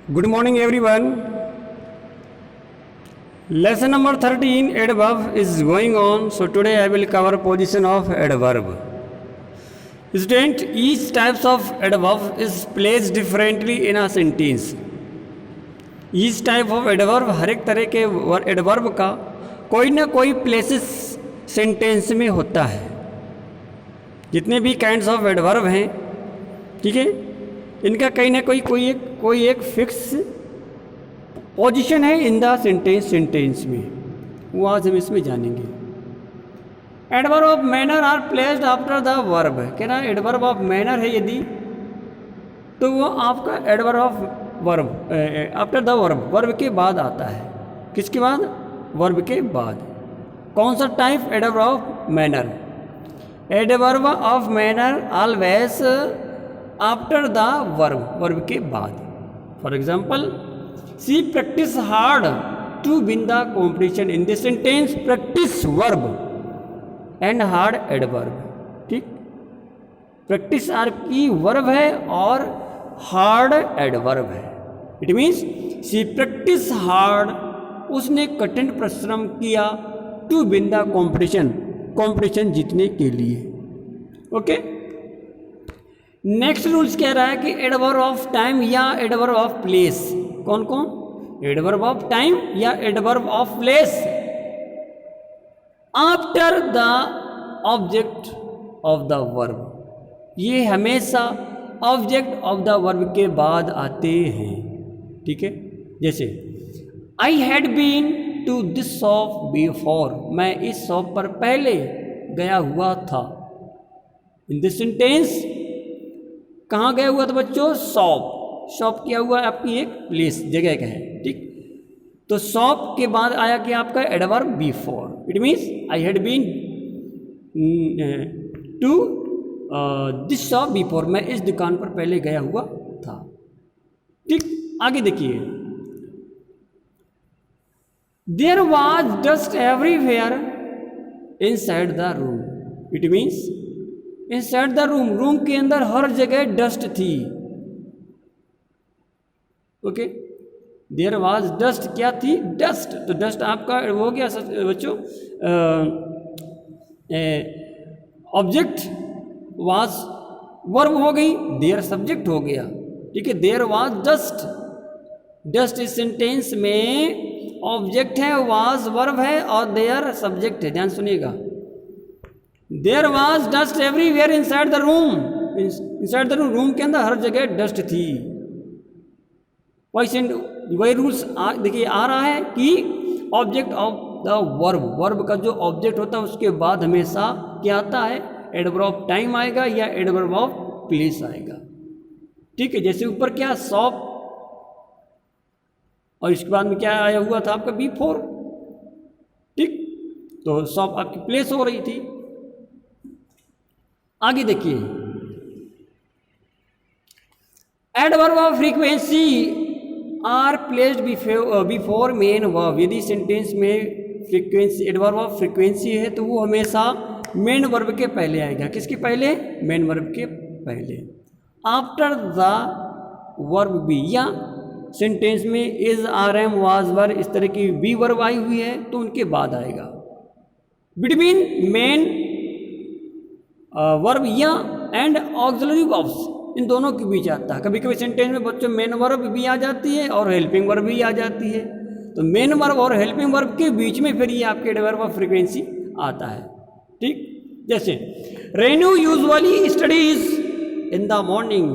Good morning, everyone. Lesson number 13, adverb is going on. So today I will cover position of adverb. Student, each types of adverb is placed differently in a sentence. Each type of adverb, हर एक तरह के adverb का कोई ना कोई places sentence में होता है. जितने भी kinds of adverb हैं, ठीक है, इनका कहीं ना कोई एक फिक्स पोजीशन है इन द सेंटेंस में, वो आज हम इसमें जानेंगे. Adverb of manner are placed after the verb. कह रहा है एडवर्ब ऑफ मैनर है यदि, तो वो आपका adverb of verb after the verb के बाद आता है. किसके बाद? वर्ब के बाद. कौन सा type? Adverb of manner. Adverb of manner always after the verb के बाद. For example, she practice hard to win the competition. In this sentence practice verb and hard adverb. ठीक, प्रैक्टिस आपकी वर्ब है और हार्ड एडवर्ब है. It means she practice hard, उसने कठिन परिश्रम किया, टू विन द कॉम्पिटिशन जीतने के लिए. ओके. नेक्स्ट रूल्स कह रहा है कि एडवर्ब ऑफ टाइम या एडवर्ब ऑफ प्लेस. कौन कौन? एडवर्ब ऑफ टाइम या adverb of place after the object of the verb. ये हमेशा ऑब्जेक्ट ऑफ द वर्ब के बाद आते हैं. ठीक है. जैसे I had been to this shop before. मैं इस शॉप पर पहले गया हुआ था. इन दिस सेंटेंस कहाँ गया हुआ था बच्चों? शॉप क्या हुआ? आपकी एक प्लेस, जगह का है. ठीक, तो शॉप के बाद आया कि आपका adverb before. It means I had been to this shop before. मैं इस दुकान पर पहले गया हुआ था. ठीक, आगे देखिए. There was dust everywhere inside the room. It means inside the room के अंदर हर जगह डस्ट थी. ओके. देयर वाज डस्ट, क्या थी? डस्ट. तो डस्ट आपका हो गया बच्चों ऑब्जेक्ट, वाज वर्ब हो गई, देयर सब्जेक्ट हो गया. ठीक है. There was dust. डस्ट इस सेंटेंस में ऑब्जेक्ट है, वाज वर्ब है और देयर सब्जेक्ट है. ध्यान सुनिएगा. There was dust everywhere inside the room. Inside the room के अंदर हर जगह डस्ट थी. वही रूल्स देखिए आ रहा है कि ऑब्जेक्ट ऑफ द वर्ब का जो ऑब्जेक्ट होता है उसके बाद हमेशा क्या आता है? एडवर्ब ऑफ टाइम आएगा या एडवर्ब ऑफ प्लेस आएगा. ठीक है. जैसे ऊपर क्या? शॉप, और इसके बाद में क्या आया हुआ था आपका? बिफोर. ठीक, तो शॉप आपकी प्लेस हो रही थी. आगे देखिए. Adverb of frequency are placed before main verb. यदि सेंटेंस में फ्रीक्वेंसी, एडवर्ब ऑफ फ्रीक्वेंसी है तो वो हमेशा मेन वर्ब के पहले आएगा. किसके पहले? मेन वर्ब के पहले. आफ्टर द वर्ब बी, या सेंटेंस में इज, आर, एम, वाज, वर, इस तरह की बी वर्ब आई हुई है तो उनके बाद आएगा. बिटवीन मेन वर्ब या एंड ऑक्सिलरी वर्ब्स, इन दोनों के बीच आता है. कभी कभी सेंटेंस में बच्चों मेन वर्ब भी आ जाती है और हेल्पिंग वर्ब भी आ जाती है. तो मेन वर्ब और हेल्पिंग वर्ब के बीच में फिर ये आपके एडवर्ब ऑफ फ्रीक्वेंसी आता है. ठीक, जैसे Renu usually studies in the morning.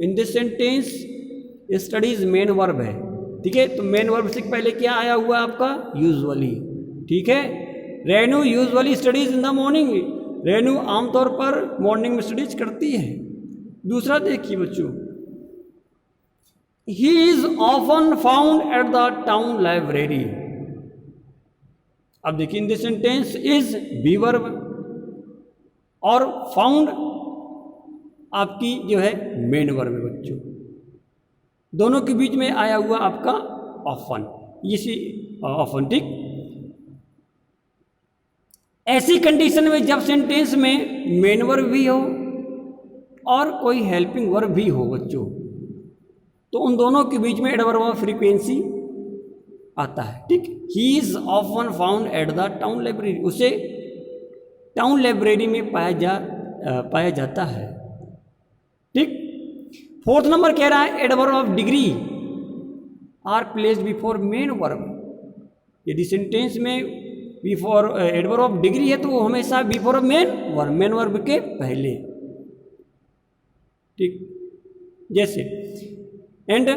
In this sentence studies main verb है. ठीक है. तो मेन वर्ब से पहले क्या आया हुआ आपका? यूजुअली. ठीक है. Renu usually studies in the morning. Renu आमतौर पर मॉर्निंग में स्टडीज करती है. दूसरा देखिए बच्चों, he is often found at the town library. अब देखिए in this sentence is be verb और फाउंड आपकी जो है मेन वर्ब है बच्चों. दोनों के बीच में आया हुआ आपका ऑफन. इसी ऑफन. ठीक, ऐसी कंडीशन में जब सेंटेंस में मेन वर्ब भी हो और कोई हेल्पिंग वर्ब भी हो बच्चों, तो उन दोनों के बीच में एडवर्ब ऑफ फ्रीक्वेंसी आता है, ठीक। ही is often found at the town library, उसे टाउन लाइब्रेरी में पाया जाता है, ठीक। फोर्थ नंबर कह रहा है adverb of degree are placed before main verb. यदि सेंटेंस में बिफोर एडवर्ब ऑफ डिग्री है तो वो हमेशा बिफोर मेन वर्ब के पहले, ठीक। जैसे and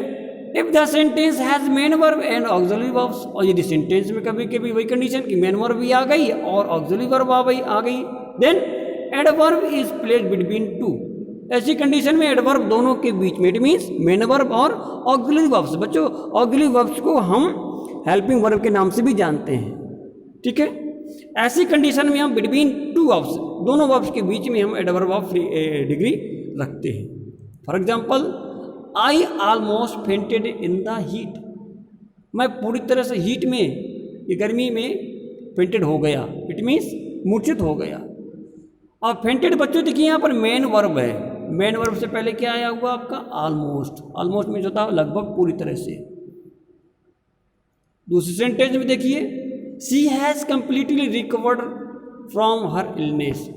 if the sentence has main verb and auxiliary verbs, और यदि सेंटेंस में कभी कभी वही कंडीशन कि मेन वर्ब भी आ गई और ऑक्सिलरी वर्ब आ गई, then adverb is placed between two. ऐसी कंडीशन में एडवर्ब दोनों के बीच में, इट मीन्स मेन वर्ब और ऑक्सिलरी वर्ब्स। बच्चों ऑक्सिलरी वर्ब्स को हम हेल्पिंग वर्ब के नाम से भी जानते हैं, ठीक है। ऐसी कंडीशन में हम बिटवीन टू वर्ब्स, दोनों वर्ब्स के बीच में हम एडवर्ब ऑफ डिग्री रखते हैं। For example, I almost fainted in the heat, मैं पूरी तरह से हीट में, ये गर्मी में फेंटेड हो गया, इट मीन्स मूर्छित हो गया। और फेंटेड बच्चों देखिए यहाँ पर मेन वर्ब है, मेन वर्ब से पहले क्या आया हुआ आपका ऑलमोस्ट, ऑलमोस्ट में जो था लगभग पूरी तरह से। दूसरे सेंटेंस में देखिए, she has completely recovered from her illness.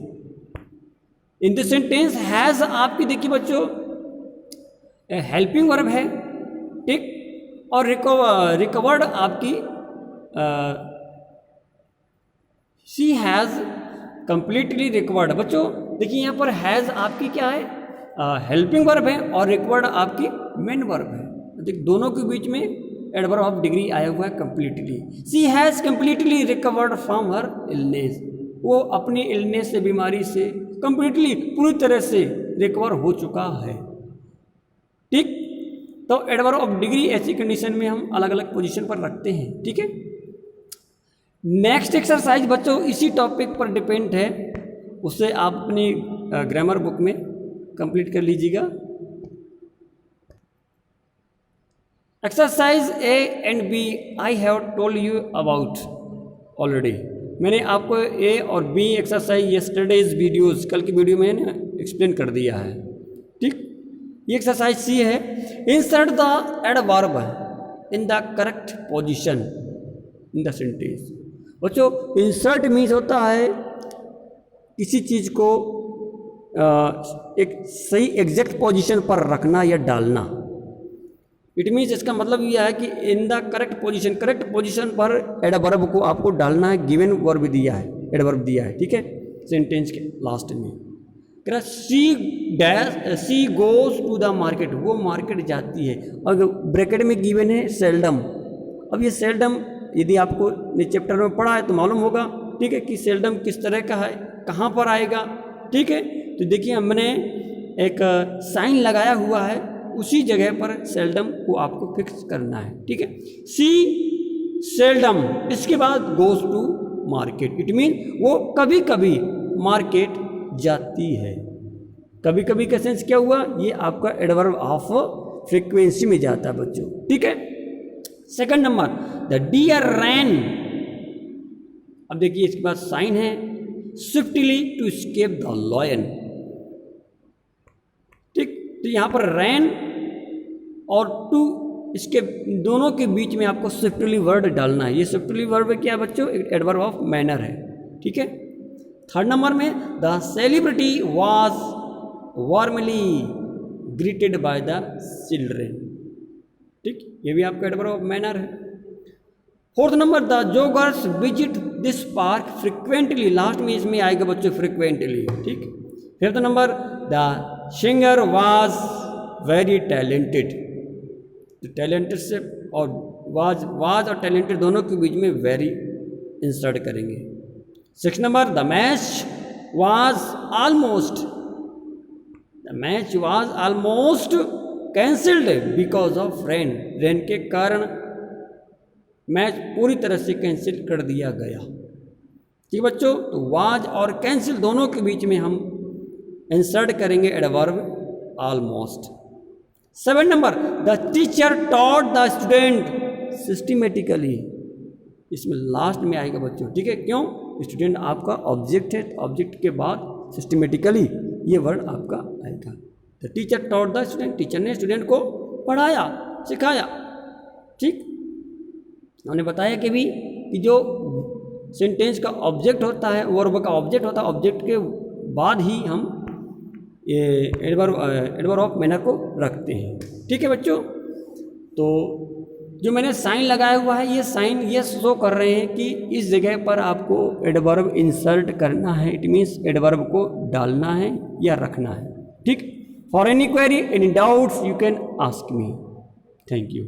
In the sentence has आपकी देखिए बच्चों हेल्पिंग वर्ब है, ठीक। और रिकवर्ड आपकी शी हैज कंप्लीटली रिकवर्ड। बच्चों देखिए यहाँ पर हैज आपकी क्या है, हेल्पिंग वर्ब है, और रिकवर्ड आपकी मेन वर्ब है। देखिए दोनों के बीच में एडवर्ब ऑफ डिग्री आया हुआ है completely. She has completely recovered from her illness, वो अपनी इलनेस से, बीमारी से कंप्लीटली पूरी तरह से रिकवर हो चुका है, ठीक। तो एडवर्ब ऑफ डिग्री ऐसी कंडीशन में हम अलग अलग पोजीशन पर रखते हैं, ठीक है। नेक्स्ट एक्सरसाइज बच्चों इसी टॉपिक पर डिपेंड है, उससे आप अपनी ग्रामर बुक में कंप्लीट कर लीजिएगा। Exercise A and B I have told you about already. मैंने आपको ए और बी एक्सरसाइज यस्टरडेज वीडियोस, कल की वीडियो में एक्सप्लेन कर दिया है, ठीक। ये एक्सरसाइज सी है, insert the adverb in the correct position in the sentence. बच्चों इंसर्ट मीन्स होता है किसी चीज़ को एक सही एग्जैक्ट पोजीशन पर रखना या डालना। इट मीन्स इसका मतलब यह है कि in the correct position, correct position पर एडवर्ब को आपको डालना है। गिवन वर्ब दिया है, एडवर्ब दिया है, ठीक है, सेंटेंस के लास्ट में। She goes to the market, वो मार्केट जाती है, और ब्रैकेट में गिवन है सेल्डम। अब ये सेल्डम यदि आपको चैप्टर में पढ़ा है तो मालूम होगा, ठीक है, कि सेल्डम किस तरह का है, कहाँ पर आएगा, ठीक है। तो देखिए हमने एक साइन लगाया हुआ है, उसी जगह पर सेल्डम को आपको फिक्स करना है, ठीक है। सी सेल्डम, इसके बाद goes to market, it mean वो कभी कभी मार्केट जाती है। कभी कभी का सेंस क्या हुआ, ये आपका एडवर्ब ऑफ फ्रीक्वेंसी में जाता है बच्चों, ठीक है। Second number, the deer ran. अब देखिए इसके बाद साइन है, swiftly to escape the lion, ठीक। तो यहां पर रैन और टू, इसके दोनों के बीच में आपको स्विफ्टली वर्ड डालना है। ये स्विफ्टली वर्ड क्या है बच्चों, एडवर्ब ऑफ मैनर है, ठीक है। थर्ड नंबर में, the celebrity was warmly greeted by the children, ठीक, ये भी आपका एडवर्ब ऑफ मैनर है। Fourth number, the joggers visit this park frequently, last में इसमें आएगा बच्चों फ्रिक्वेंटली, ठीक। Fifth number, the singer was very talented, talented से और वाज और टैलेंटेड दोनों के बीच में वेरी इंसर्ट करेंगे। Six number, the match was almost cancelled because of rain, rain के कारण मैच पूरी तरह से कैंसिल कर दिया गया, ठीक बच्चों। तो वाज और कैंसिल दोनों के बीच में हम इंसर्ट करेंगे adverb almost. 7 number, the teacher taught the student systematically, इसमें लास्ट में आएगा बच्चों, ठीक है। क्यों, स्टूडेंट आपका ऑब्जेक्ट है, ऑब्जेक्ट के बाद सिस्टमेटिकली ये वर्ड आपका आएगा। The teacher taught the student, teacher ने स्टूडेंट को पढ़ाया, सिखाया। ठीक, हमने बताया कि भी कि जो सेंटेंस का ऑब्जेक्ट होता है, वर्ब का ऑब्जेक्ट होता है, ऑब्जेक्ट के बाद ही हम ये एडवर्ब ऑफ मैनर को रखते हैं। ठीक है बच्चों, तो जो मैंने साइन लगाया हुआ है, ये साइन ये शो कर रहे हैं कि इस जगह पर आपको एडवर्ब इंसर्ट करना है। इट मीन्स एडवर्ब को डालना है या रखना है। ठीक, for any query, any doubts, you can ask me. Thank you.